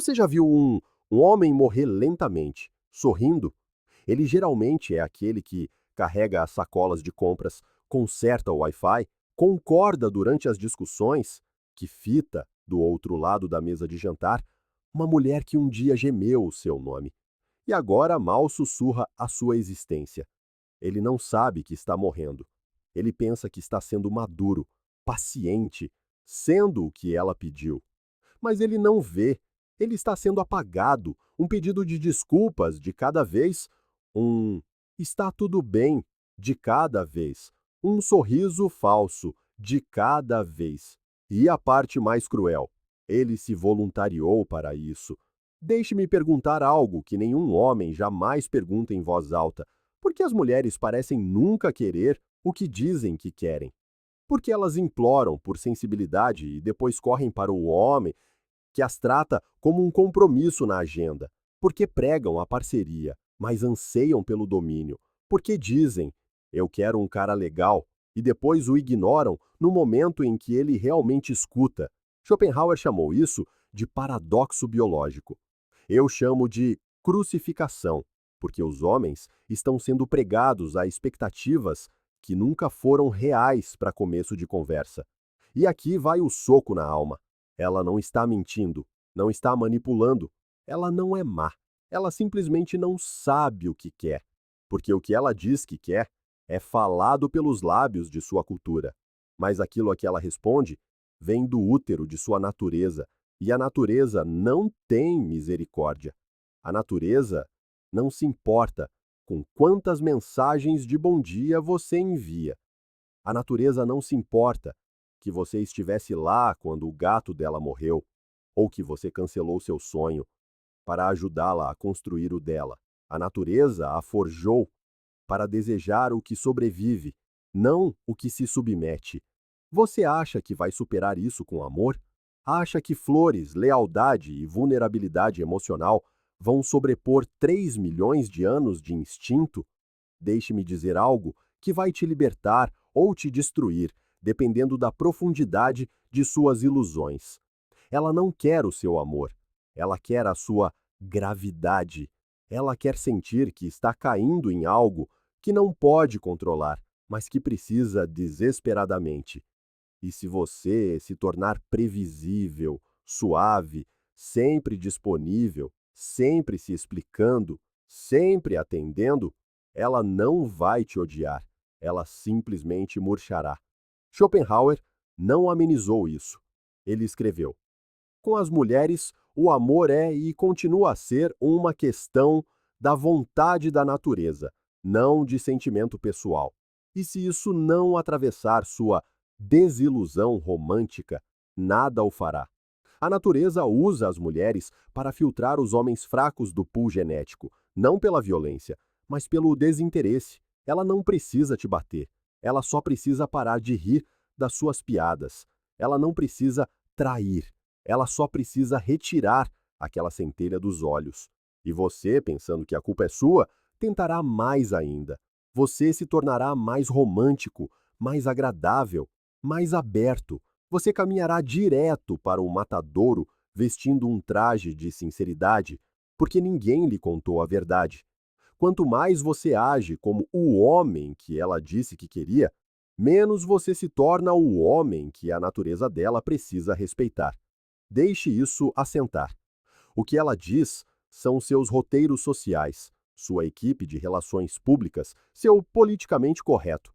Você já viu um homem morrer lentamente, sorrindo? Ele geralmente é aquele que carrega as sacolas de compras, conserta o Wi-Fi, concorda durante as discussões, que fita do outro lado da mesa de jantar, uma mulher que um dia gemeu o seu nome e agora mal sussurra a sua existência. Ele não sabe que está morrendo. Ele pensa que está sendo maduro, paciente, sendo o que ela pediu. Mas ele não vê. Ele está sendo apagado, um pedido de desculpas de cada vez, um está tudo bem de cada vez, um sorriso falso de cada vez. E a parte mais cruel, ele se voluntariou para isso. Deixe-me perguntar algo que nenhum homem jamais pergunta em voz alta. Por que as mulheres parecem nunca querer o que dizem que querem? Porque elas imploram por sensibilidade e depois correm para o homem que as trata como um compromisso na agenda, porque pregam a parceria, mas anseiam pelo domínio, porque dizem, eu quero um cara legal, e depois o ignoram no momento em que ele realmente escuta. Schopenhauer chamou isso de paradoxo biológico. Eu chamo de crucificação, porque os homens estão sendo pregados a expectativas que nunca foram reais para começo de conversa. E aqui vai o soco na alma. Ela não está mentindo, não está manipulando. Ela não é má. Ela simplesmente não sabe o que quer. Porque o que ela diz que quer é falado pelos lábios de sua cultura. Mas aquilo a que ela responde vem do útero de sua natureza. E a natureza não tem misericórdia. A natureza não se importa com quantas mensagens de bom dia você envia. A natureza não se importa que você estivesse lá quando o gato dela morreu, ou que você cancelou seu sonho para ajudá-la a construir o dela. A natureza a forjou para desejar o que sobrevive, não o que se submete. Você acha que vai superar isso com amor? Acha que flores, lealdade e vulnerabilidade emocional vão sobrepor 3 milhões de anos de instinto? Deixe-me dizer algo que vai te libertar ou te destruir, dependendo da profundidade de suas ilusões. Ela não quer o seu amor, ela quer a sua gravidade. Ela quer sentir que está caindo em algo que não pode controlar, mas que precisa desesperadamente. E se você se tornar previsível, suave, sempre disponível, sempre se explicando, sempre atendendo, ela não vai te odiar, ela simplesmente murchará. Schopenhauer não amenizou isso. Ele escreveu: com as mulheres, o amor é e continua a ser uma questão da vontade da natureza, não de sentimento pessoal. E se isso não atravessar sua desilusão romântica, nada o fará. A natureza usa as mulheres para filtrar os homens fracos do pool genético, não pela violência, mas pelo desinteresse. Ela não precisa te bater. Ela só precisa parar de rir das suas piadas. Ela não precisa trair. Ela só precisa retirar aquela centelha dos olhos. E você, pensando que a culpa é sua, tentará mais ainda. Você se tornará mais romântico, mais agradável, mais aberto. Você caminhará direto para o matadouro vestindo um traje de sinceridade, porque ninguém lhe contou a verdade. Quanto mais você age como o homem que ela disse que queria, menos você se torna o homem que a natureza dela precisa respeitar. Deixe isso assentar. O que ela diz são seus roteiros sociais, sua equipe de relações públicas, seu politicamente correto.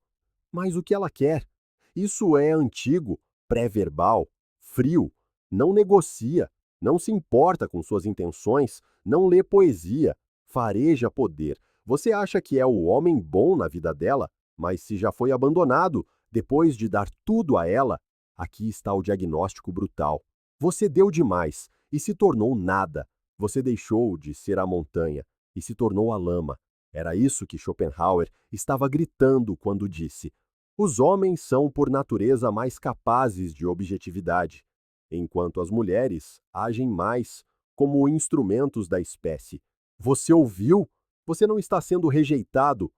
Mas o que ela quer? Isso é antigo, pré-verbal, frio, não negocia, não se importa com suas intenções, não lê poesia, fareja poder. Você acha que é o homem bom na vida dela, mas se já foi abandonado, depois de dar tudo a ela, aqui está o diagnóstico brutal. Você deu demais e se tornou nada. Você deixou de ser a montanha e se tornou a lama. Era isso que Schopenhauer estava gritando quando disse: os homens são, por natureza, mais capazes de objetividade, enquanto as mulheres agem mais como instrumentos da espécie. Você ouviu? Você não está sendo rejeitado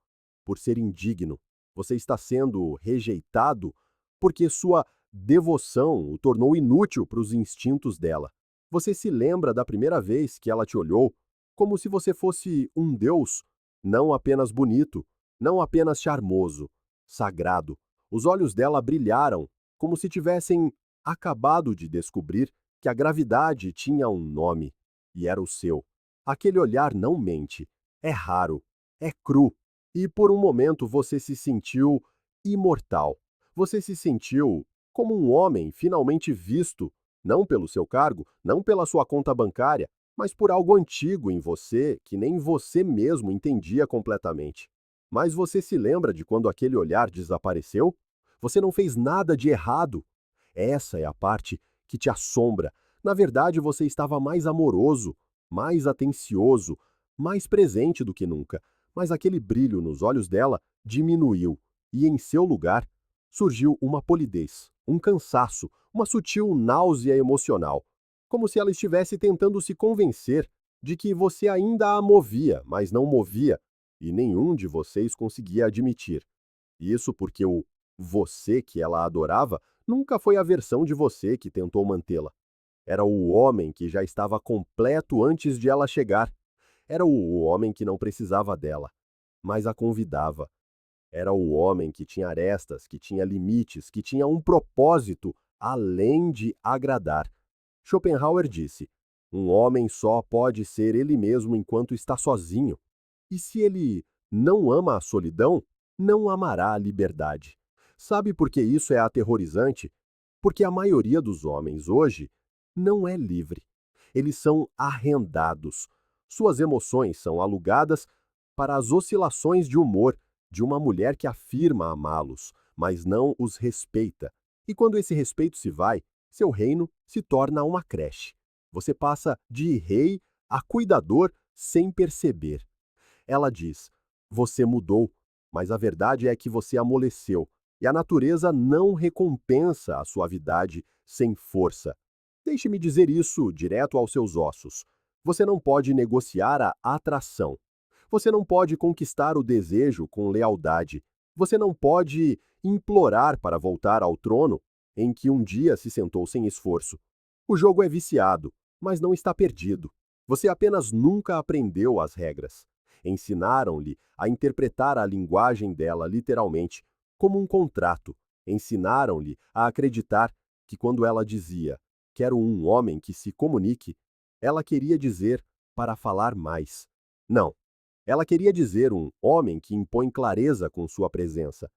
por ser indigno. Você está sendo rejeitado porque sua devoção o tornou inútil para os instintos dela. Você se lembra da primeira vez que ela te olhou, como se você fosse um deus, não apenas bonito, não apenas charmoso, sagrado. Os olhos dela brilharam, como se tivessem acabado de descobrir que a gravidade tinha um nome, e era o seu. Aquele olhar não mente, é raro, é cru, e por um momento você se sentiu imortal. Você se sentiu como um homem finalmente visto, não pelo seu cargo, não pela sua conta bancária, mas por algo antigo em você que nem você mesmo entendia completamente. Mas você se lembra de quando aquele olhar desapareceu? Você não fez nada de errado. Essa é a parte que te assombra. Na verdade, você estava mais amoroso, mais atencioso, mais presente do que nunca. Mas aquele brilho nos olhos dela diminuiu e, em seu lugar, surgiu uma polidez, um cansaço, uma sutil náusea emocional, como se ela estivesse tentando se convencer de que você ainda a movia, mas não movia, e nenhum de vocês conseguia admitir. Isso porque o você que ela adorava nunca foi a versão de você que tentou mantê-la. Era o homem que já estava completo antes de ela chegar. Era o homem que não precisava dela, mas a convidava. Era o homem que tinha arestas, que tinha limites, que tinha um propósito além de agradar. Schopenhauer disse: um homem só pode ser ele mesmo enquanto está sozinho. E se ele não ama a solidão, não amará a liberdade. Sabe por que isso é aterrorizante? Porque a maioria dos homens hoje não é livre. Eles são arrendados. Suas emoções são alugadas para as oscilações de humor de uma mulher que afirma amá-los, mas não os respeita. E quando esse respeito se vai, seu reino se torna uma creche. Você passa de rei a cuidador sem perceber. Ela diz: você mudou, mas a verdade é que você amoleceu, e a natureza não recompensa a suavidade sem força. Deixe-me dizer isso direto aos seus ossos. Você não pode negociar a atração. Você não pode conquistar o desejo com lealdade. Você não pode implorar para voltar ao trono em que um dia se sentou sem esforço. O jogo é viciado, mas não está perdido. Você apenas nunca aprendeu as regras. Ensinaram-lhe a interpretar a linguagem dela literalmente, como um contrato. Ensinaram-lhe a acreditar que quando ela dizia "quero um homem que se comunique", ela queria dizer para falar mais. Não. Ela queria dizer um homem que impõe clareza com sua presença.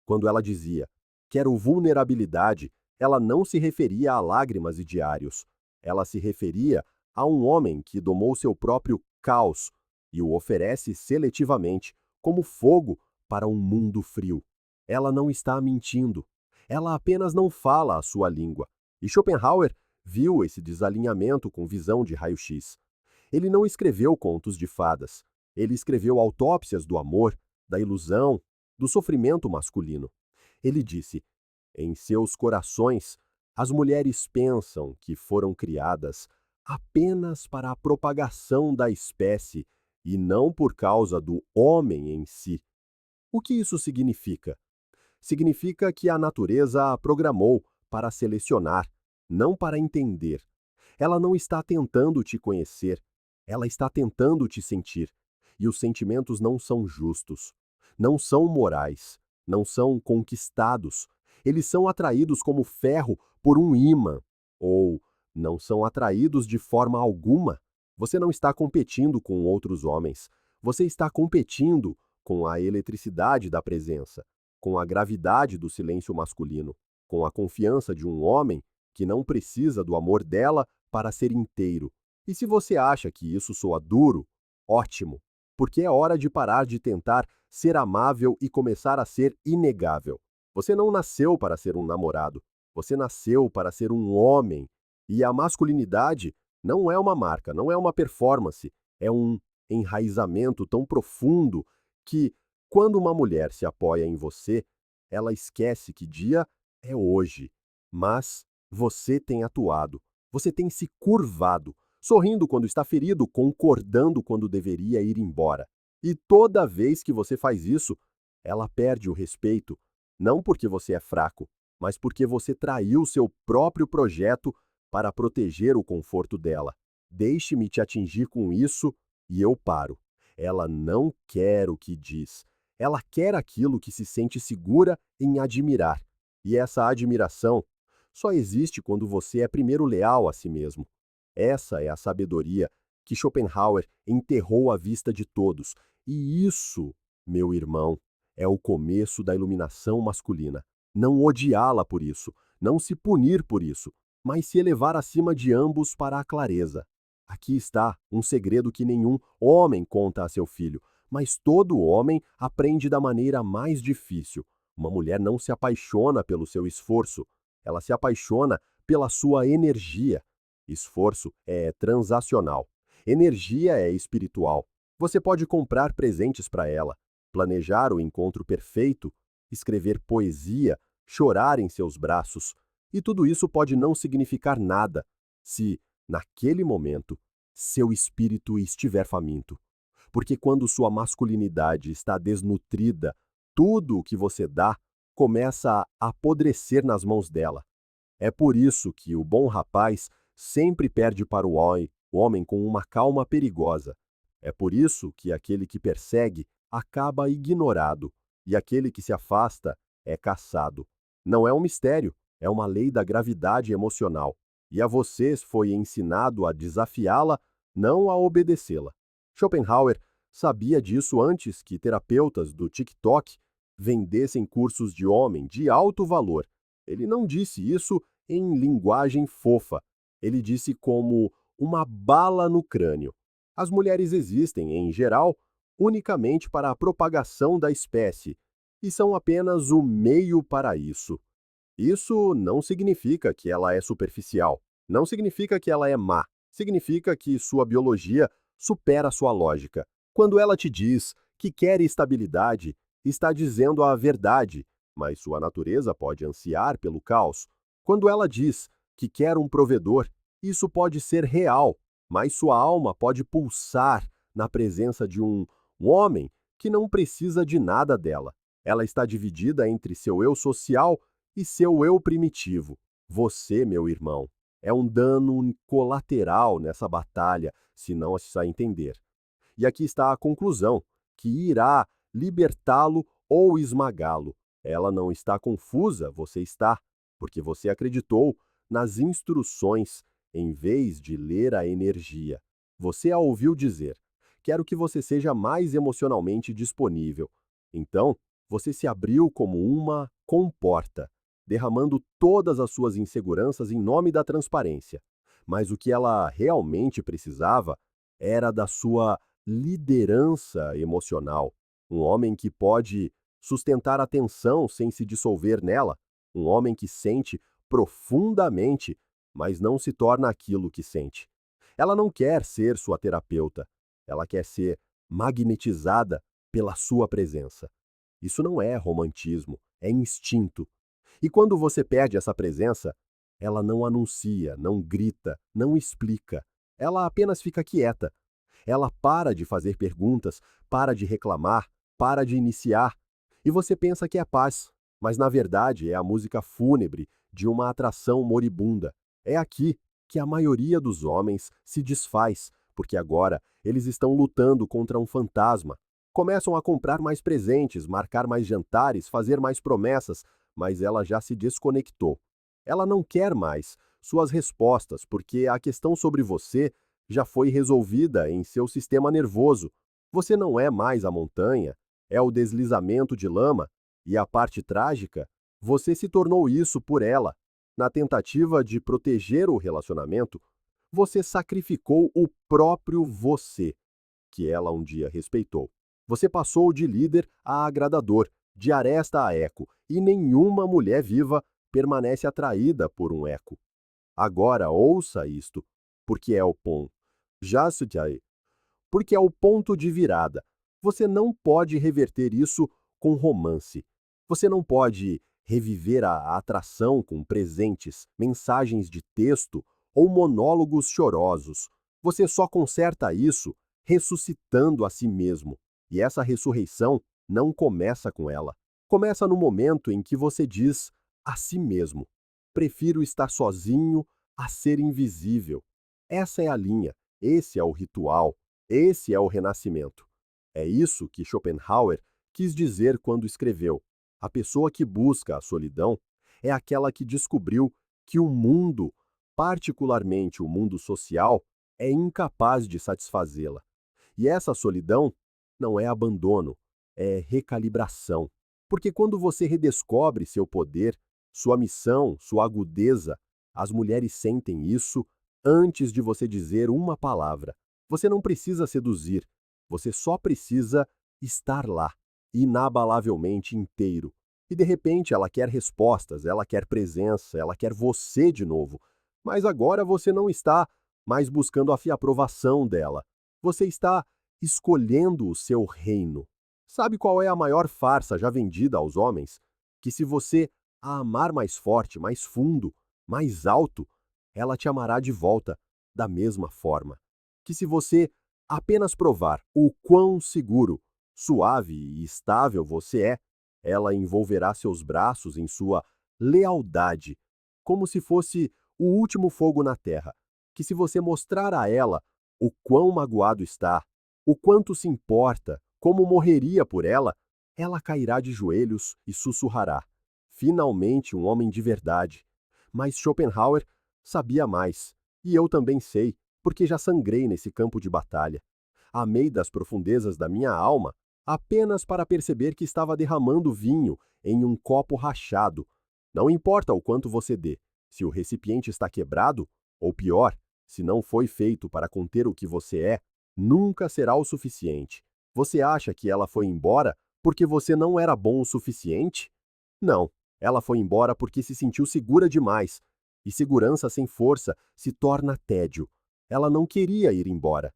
Quando ela dizia "quero vulnerabilidade", ela não se referia a lágrimas e diários. Ela se referia a um homem que domou seu próprio caos e o oferece seletivamente, como fogo para um mundo frio. Ela não está mentindo. Ela apenas não fala a sua língua. E Schopenhauer viu esse desalinhamento com visão de raio-x. Ele não escreveu contos de fadas. Ele escreveu autópsias do amor, da ilusão, do sofrimento masculino. Ele disse: em seus corações, as mulheres pensam que foram criadas apenas para a propagação da espécie e não por causa do homem em si. O que isso significa? Significa que a natureza a programou para selecionar, não para entender. Ela não está tentando te conhecer, ela está tentando te sentir. E os sentimentos não são justos, não são morais, não são conquistados. Eles são atraídos como ferro por um ímã, ou não são atraídos de forma alguma. Você não está competindo com outros homens. Você está competindo com a eletricidade da presença, com a gravidade do silêncio masculino, com a confiança de um homem que não precisa do amor dela para ser inteiro. E se você acha que isso soa duro, ótimo, porque é hora de parar de tentar ser amável e começar a ser inegável. Você não nasceu para ser um namorado, você nasceu para ser um homem. E a masculinidade não é uma marca, não é uma performance, é um enraizamento tão profundo que, quando uma mulher se apoia em você, ela esquece que dia é hoje. Mas você tem atuado, você tem se curvado, sorrindo quando está ferido, concordando quando deveria ir embora. E toda vez que você faz isso, ela perde o respeito, não porque você é fraco, mas porque você traiu seu próprio projeto para proteger o conforto dela. Deixe-me te atingir com isso e eu paro. Ela não quer o que diz. Ela quer aquilo que se sente segura em admirar. E essa admiração só existe quando você é primeiro leal a si mesmo. Essa é a sabedoria que Schopenhauer enterrou à vista de todos. E isso, meu irmão, é o começo da iluminação masculina. Não odiá-la por isso, não se punir por isso, mas se elevar acima de ambos para a clareza. Aqui está um segredo que nenhum homem conta a seu filho, mas todo homem aprende da maneira mais difícil. Uma mulher não se apaixona pelo seu esforço, ela se apaixona pela sua energia. Esforço é transacional. Energia é espiritual. Você pode comprar presentes para ela, planejar o encontro perfeito, escrever poesia, chorar em seus braços. E tudo isso pode não significar nada se, naquele momento, seu espírito estiver faminto. Porque quando sua masculinidade está desnutrida, tudo o que você dá começa a apodrecer nas mãos dela. É por isso que o bom rapaz sempre perde para o homem com uma calma perigosa. É por isso que aquele que persegue acaba ignorado e aquele que se afasta é caçado. Não é um mistério, é uma lei da gravidade emocional. E a vocês foi ensinado a desafiá-la, não a obedecê-la. Schopenhauer sabia disso antes que terapeutas do TikTok vendessem cursos de homem de alto valor. Ele não disse isso em linguagem fofa. Ele disse como uma bala no crânio. As mulheres existem, em geral, unicamente para a propagação da espécie, e são apenas o meio para isso. Isso não significa que ela é superficial, não significa que ela é má, significa que sua biologia supera sua lógica. Quando ela te diz que quer estabilidade, está dizendo a verdade, mas sua natureza pode ansiar pelo caos. Quando ela diz que quer um provedor, isso pode ser real, mas sua alma pode pulsar na presença de um homem que não precisa de nada dela. Ela está dividida entre seu eu social e seu eu primitivo. Você, meu irmão, é um dano colateral nessa batalha, se não a entender. E aqui está a conclusão, que irá libertá-lo ou esmagá-lo. Ela não está confusa, você está, porque você acreditou nas instruções em vez de ler a energia. Você a ouviu dizer: quero que você seja mais emocionalmente disponível. Então, você se abriu como uma comporta, derramando todas as suas inseguranças em nome da transparência. Mas o que ela realmente precisava era da sua liderança emocional. Um homem que pode sustentar a tensão sem se dissolver nela. Um homem que sente profundamente, mas não se torna aquilo que sente. Ela não quer ser sua terapeuta. Ela quer ser magnetizada pela sua presença. Isso não é romantismo, é instinto. E quando você perde essa presença, ela não anuncia, não grita, não explica. Ela apenas fica quieta. Ela para de fazer perguntas, para de reclamar, para de iniciar. E você pensa que é paz, mas na verdade é a música fúnebre de uma atração moribunda. É aqui que a maioria dos homens se desfaz, porque agora eles estão lutando contra um fantasma. Começam a comprar mais presentes, marcar mais jantares, fazer mais promessas, mas ela já se desconectou. Ela não quer mais suas respostas, porque a questão sobre você já foi resolvida em seu sistema nervoso. Você não é mais a montanha, é o deslizamento de lama, e a parte trágica, você se tornou isso por ela. Na tentativa de proteger o relacionamento, você sacrificou o próprio você, que ela um dia respeitou. Você passou de líder a agradador, de aresta a eco, e nenhuma mulher viva permanece atraída por um eco. Agora ouça isto, porque é o ponto. Já se porque é o ponto de virada. Você não pode reverter isso com romance. Você não pode reviver a atração com presentes, mensagens de texto ou monólogos chorosos. Você só conserta isso ressuscitando a si mesmo. E essa ressurreição não começa com ela. Começa no momento em que você diz a si mesmo: prefiro estar sozinho a ser invisível. Essa é a linha, esse é o ritual, esse é o renascimento. É isso que Schopenhauer quis dizer quando escreveu: a pessoa que busca a solidão é aquela que descobriu que o mundo, particularmente o mundo social, é incapaz de satisfazê-la. E essa solidão não é abandono, é recalibração. Porque quando você redescobre seu poder, sua missão, sua agudeza, as mulheres sentem isso antes de você dizer uma palavra. Você não precisa seduzir, você só precisa estar lá, inabalavelmente inteiro. E de repente ela quer respostas, ela quer presença, ela quer você de novo. Mas agora você não está mais buscando a aprovação dela. Você está escolhendo o seu reino. Sabe qual é a maior farsa já vendida aos homens? Que se você a amar mais forte, mais fundo, mais alto, ela te amará de volta, da mesma forma. Que se você apenas provar o quão seguro, suave e estável você é, ela envolverá seus braços em sua lealdade, como se fosse o último fogo na terra. Que se você mostrar a ela o quão magoado está, o quanto se importa, como morreria por ela, ela cairá de joelhos e sussurrará: finalmente um homem de verdade. Mas Schopenhauer sabia mais, e eu também sei, porque já sangrei nesse campo de batalha. Amei das profundezas da minha alma, apenas para perceber que estava derramando vinho em um copo rachado. Não importa o quanto você dê, se o recipiente está quebrado, ou pior, se não foi feito para conter o que você é, nunca será o suficiente. Você acha que ela foi embora porque você não era bom o suficiente? Não, ela foi embora porque se sentiu segura demais. E segurança sem força se torna tédio. Ela não queria ir embora.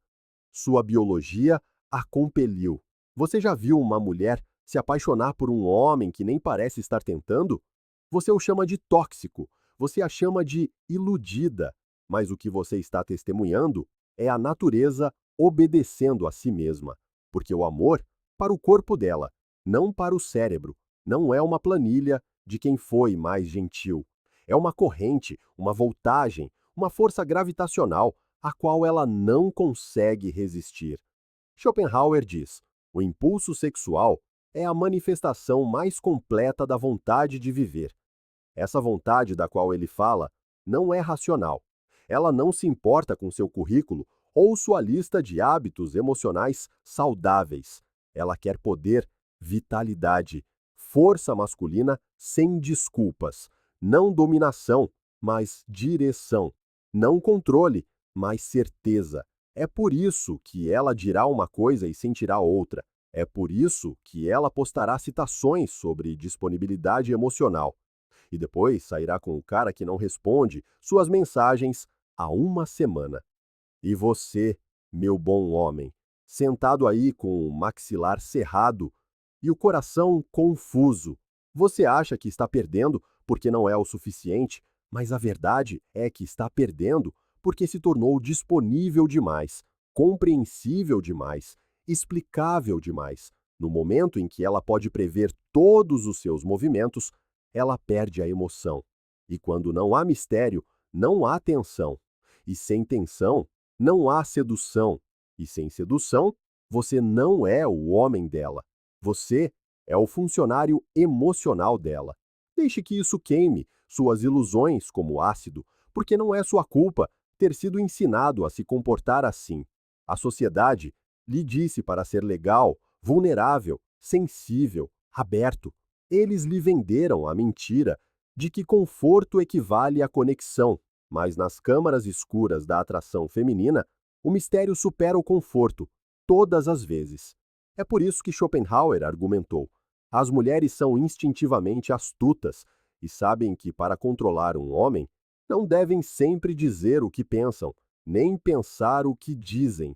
Sua biologia a compeliu. Você já viu uma mulher se apaixonar por um homem que nem parece estar tentando? Você o chama de tóxico, você a chama de iludida, mas o que você está testemunhando é a natureza obedecendo a si mesma, porque o amor, para o corpo dela, não para o cérebro, não é uma planilha de quem foi mais gentil. É uma corrente, uma voltagem, uma força gravitacional a qual ela não consegue resistir. Schopenhauer diz: o impulso sexual é a manifestação mais completa da vontade de viver. Essa vontade da qual ele fala não é racional. Ela não se importa com seu currículo ou sua lista de hábitos emocionais saudáveis. Ela quer poder, vitalidade, força masculina sem desculpas. Não dominação, mas direção. Não controle, mas certeza. É por isso que ela dirá uma coisa e sentirá outra. É por isso que ela postará citações sobre disponibilidade emocional. E depois sairá com o cara que não responde suas mensagens há uma semana. E você, meu bom homem, sentado aí com o maxilar cerrado e o coração confuso, você acha que está perdendo porque não é o suficiente, mas a verdade é que está perdendo porque se tornou disponível demais, compreensível demais, explicável demais. No momento em que ela pode prever todos os seus movimentos, ela perde a emoção. E quando não há mistério, não há tensão. E sem tensão, não há sedução. E sem sedução, você não é o homem dela. Você é o funcionário emocional dela. Deixe que isso queime suas ilusões como ácido, porque não é sua culpa ter sido ensinado a se comportar assim. A sociedade lhe disse para ser legal, vulnerável, sensível, aberto. Eles lhe venderam a mentira de que conforto equivale à conexão, mas nas câmaras escuras da atração feminina, o mistério supera o conforto, todas as vezes. É por isso que Schopenhauer argumentou: as mulheres são instintivamente astutas e sabem que, para controlar um homem, não devem sempre dizer o que pensam, nem pensar o que dizem.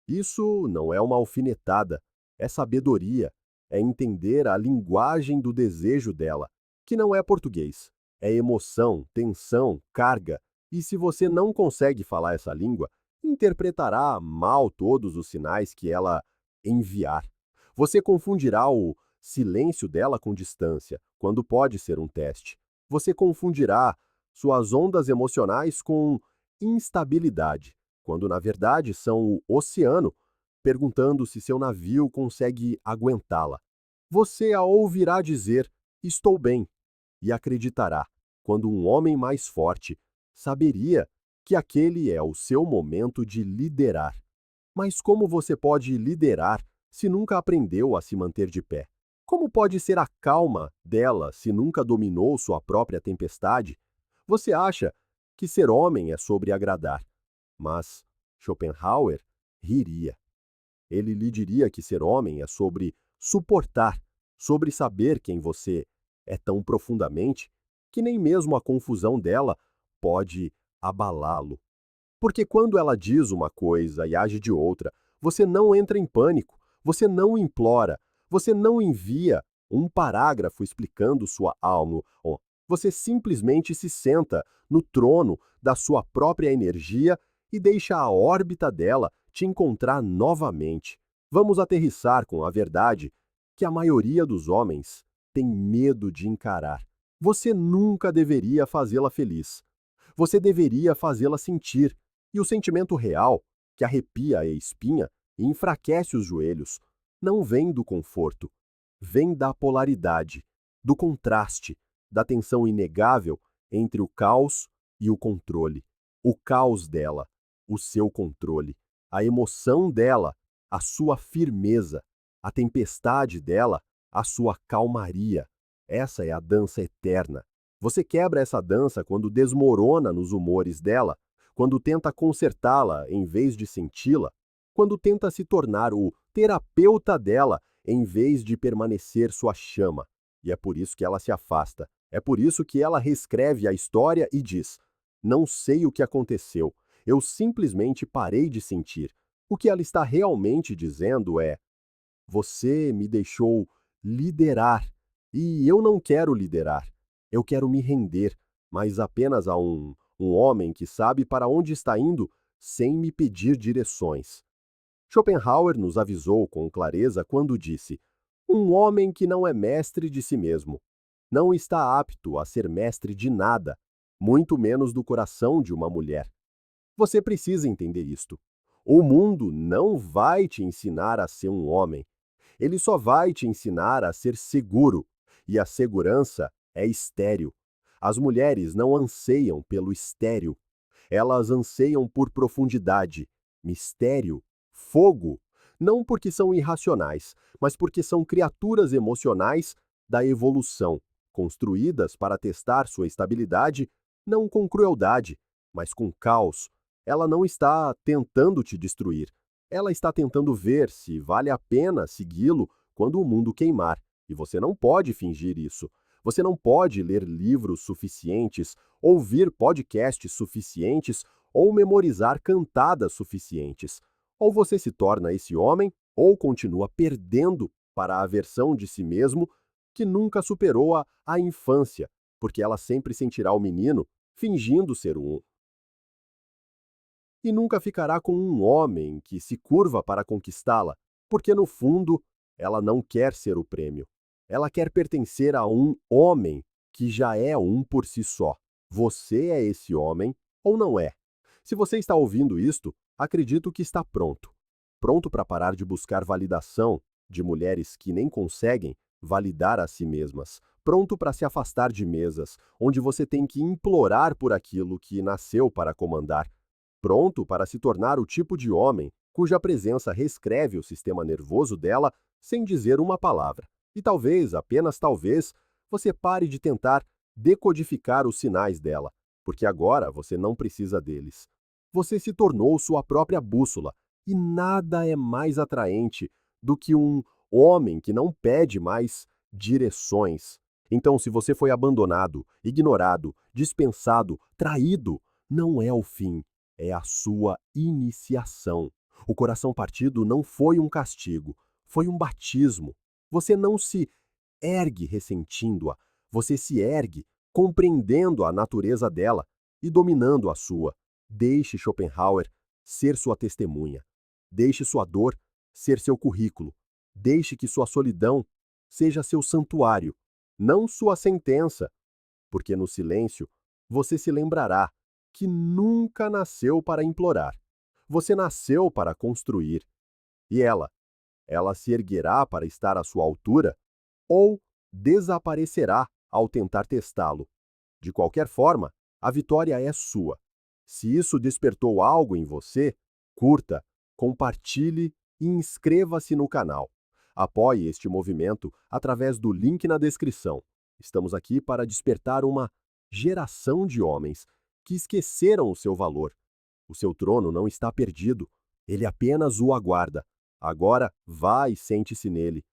Isso não é uma alfinetada, é sabedoria, é entender a linguagem do desejo dela, que não é português. É emoção, tensão, carga, e se você não consegue falar essa língua, interpretará mal todos os sinais que ela enviar. Você confundirá o silêncio dela com distância, quando pode ser um teste. Você confundirá suas ondas emocionais com instabilidade, quando na verdade são o oceano perguntando se seu navio consegue aguentá-la. Você a ouvirá dizer: "Estou bem", e acreditará, quando um homem mais forte saberia que aquele é o seu momento de liderar. Mas como você pode liderar se nunca aprendeu a se manter de pé? Como pode ser a calma dela se nunca dominou sua própria tempestade? Você acha que ser homem é sobre agradar, mas Schopenhauer riria. Ele lhe diria que ser homem é sobre suportar, sobre saber quem você é tão profundamente que nem mesmo a confusão dela pode abalá-lo. Porque quando ela diz uma coisa e age de outra, você não entra em pânico, você não implora, você não envia um parágrafo explicando sua alma. Você simplesmente se senta no trono da sua própria energia e deixa a órbita dela te encontrar novamente. Vamos aterrissar com a verdade que a maioria dos homens tem medo de encarar. Você nunca deveria fazê-la feliz. Você deveria fazê-la sentir. E o sentimento real, que arrepia a espinha e enfraquece os joelhos, não vem do conforto, vem da polaridade, do contraste, da tensão inegável entre o caos e o controle. O caos dela, o seu controle, a emoção dela, a sua firmeza, a tempestade dela, a sua calmaria. Essa é a dança eterna. Você quebra essa dança quando desmorona nos humores dela, quando tenta consertá-la em vez de senti-la, quando tenta se tornar o terapeuta dela em vez de permanecer sua chama. E é por isso que ela se afasta. É por isso que ela reescreve a história e diz: "Não sei o que aconteceu, eu simplesmente parei de sentir." O que ela está realmente dizendo é: "Você me deixou liderar, e eu não quero liderar. Eu quero me render, mas apenas a um homem que sabe para onde está indo sem me pedir direções." Schopenhauer nos avisou com clareza quando disse: "Um homem que não é mestre de si mesmo não está apto a ser mestre de nada, muito menos do coração de uma mulher." Você precisa entender isto. O mundo não vai te ensinar a ser um homem. Ele só vai te ensinar a ser seguro, e a segurança é estéril. As mulheres não anseiam pelo estéril. Elas anseiam por profundidade, mistério, fogo, não porque são irracionais, mas porque são criaturas emocionais da evolução, construídas para testar sua estabilidade, não com crueldade, mas com caos. Ela não está tentando te destruir. Ela está tentando ver se vale a pena segui-lo quando o mundo queimar. E você não pode fingir isso. Você não pode ler livros suficientes, ouvir podcasts suficientes ou memorizar cantadas suficientes. Ou você se torna esse homem, ou continua perdendo para a versão de si mesmo que nunca superou a infância, porque ela sempre sentirá o menino fingindo ser um. E nunca ficará com um homem que se curva para conquistá-la, porque no fundo ela não quer ser o prêmio. Ela quer pertencer a um homem que já é um por si só. Você é esse homem ou não é? Se você está ouvindo isto, acredito que está pronto. Pronto para parar de buscar validação de mulheres que nem conseguem validar a si mesmas. Pronto para se afastar de mesas onde você tem que implorar por aquilo que nasceu para comandar. Pronto para se tornar o tipo de homem cuja presença reescreve o sistema nervoso dela sem dizer uma palavra. E talvez, apenas talvez, você pare de tentar decodificar os sinais dela, porque agora você não precisa deles. Você se tornou sua própria bússola, e nada é mais atraente do que um homem que não pede mais direções. Então, se você foi abandonado, ignorado, dispensado, traído, não é o fim, é a sua iniciação. O coração partido não foi um castigo, foi um batismo. Você não se ergue ressentindo-a, você se ergue compreendendo a natureza dela e dominando a sua. Deixe Schopenhauer ser sua testemunha. Deixe sua dor ser seu currículo. Deixe que sua solidão seja seu santuário, não sua sentença, porque no silêncio você se lembrará que nunca nasceu para implorar. Você nasceu para construir. E ela se erguerá para estar à sua altura ou desaparecerá ao tentar testá-lo. De qualquer forma, a vitória é sua. Se isso despertou algo em você, curta, compartilhe e inscreva-se no canal. Apoie este movimento através do link na descrição. Estamos aqui para despertar uma geração de homens que esqueceram o seu valor. O seu trono não está perdido, ele apenas o aguarda. Agora vá e sente-se nele.